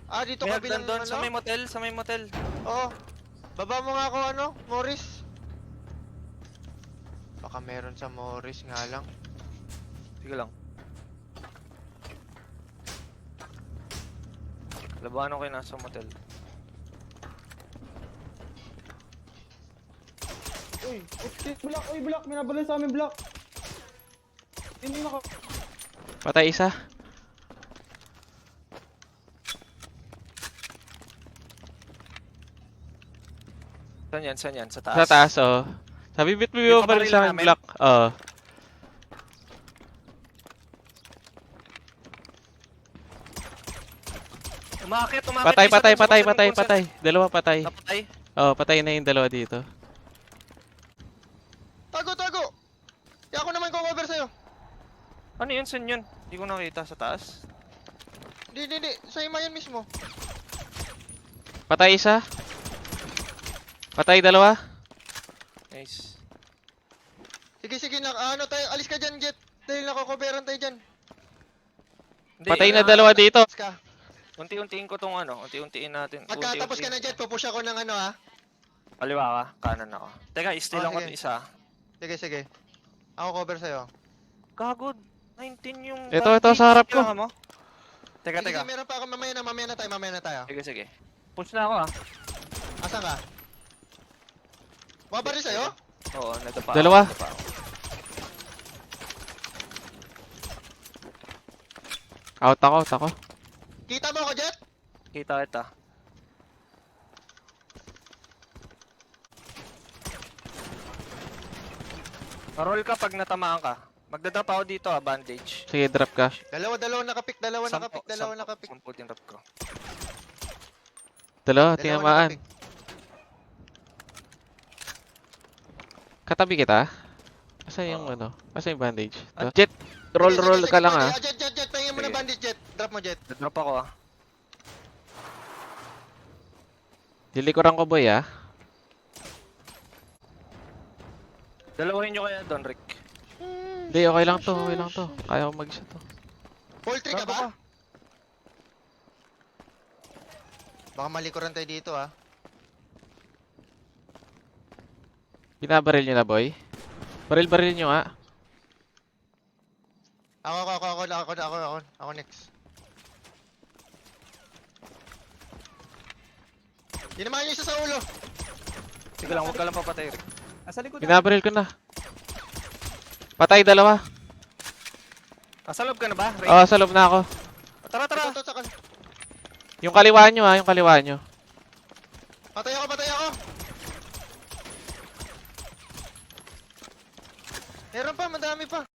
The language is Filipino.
Ah, dito May kabilang hagdan doon, ano? sa may motel, sa may motel. Oo. Baba mo nga ako ano, Morris. Baka meron sa Morris nga lang. Sige lang. Labanan ko yung nasa motel. Uy, block, uy, block. May nabalay sa amin, block. Hindi naka... Patay isa. Saan yan? Saan yan? Sa taas? Sa taas, oh. Sabi bit mo yung baril sa akin, namin? Black. Oo. Umakit, umakit. Patay, Isa patay, dun sa patay, concert, patay, concert. patay. Dalawa patay. Napatay? Oo, patay na yung dalawa dito. Tago, tago! Kaya ako naman ko-cover sa'yo. Ano yun? Saan yun? Hindi ko nakita sa taas. Di. Sa ima yan mismo. Patay isa. Patay dalawa. Nice. Sige, ano tayo, alis ka dyan, Jet. Dahil nako-coveran tayo dyan. Hindi, Patay na ah, dalawa dito. Alis ka. Unti-untiin ko tong ano. Unti-untiin natin. Pagkatapos ka na, Jet, pupush ako ng ano ha. Kaliwa ka, kanan ako. Teka, steal Oh, ako sige. isa. Sige. Ako cover sa'yo. Gagod. 19 yung... Ito, sa harap ko. Kailangan mo? Teka, Sige, teka. meron pa ako, mamaya na tayo. Sige. Push na ako ah. Asan ka? Mabaril sa'yo? Oo, nadapa Dalawa. ako, nadapa ako. Out ako. Kita mo ako, Jet? Kita kita. Roll ka pag natamaan ka. Magdadrop ako dito ah, bandage. Sige, drop ka. Dalawa nakapik. Dalawa nakapik. 10 tinrap ko. Dalawa, Dalawa tinamaan. nakapik. Katabi kita. Asa yung Oo. ano? Asa yung bandage? Ito. Jet, roll Sige, ka lang ah. Jet, pahingin mo na Sige. bandage, Jet. Drop mo, Jet. Drop ako ah. Dilikuran ko boy ah. Dalawahin nyo kaya doon, Rick. Hindi, okay lang to. Kaya ko mag-isa to. Poultry ka Bago ba? Baka malikuran tayo dito ah. Binabaril nyo na boy. Baril nyo nga. Ako next. Tinamaan niyo isa sa ulo. Sige lang, huwag ka lang papatay, Rick. Asa likod na. Binabaril ko na. Patay dalawa. Sa loob ka na ba, Rick? Oo, sa loob na ako. Tara, tara. Ito, saka. Yung kaliwa nyo ah, yung kaliwa nyo. Patay ako. Meron pa, madami pa.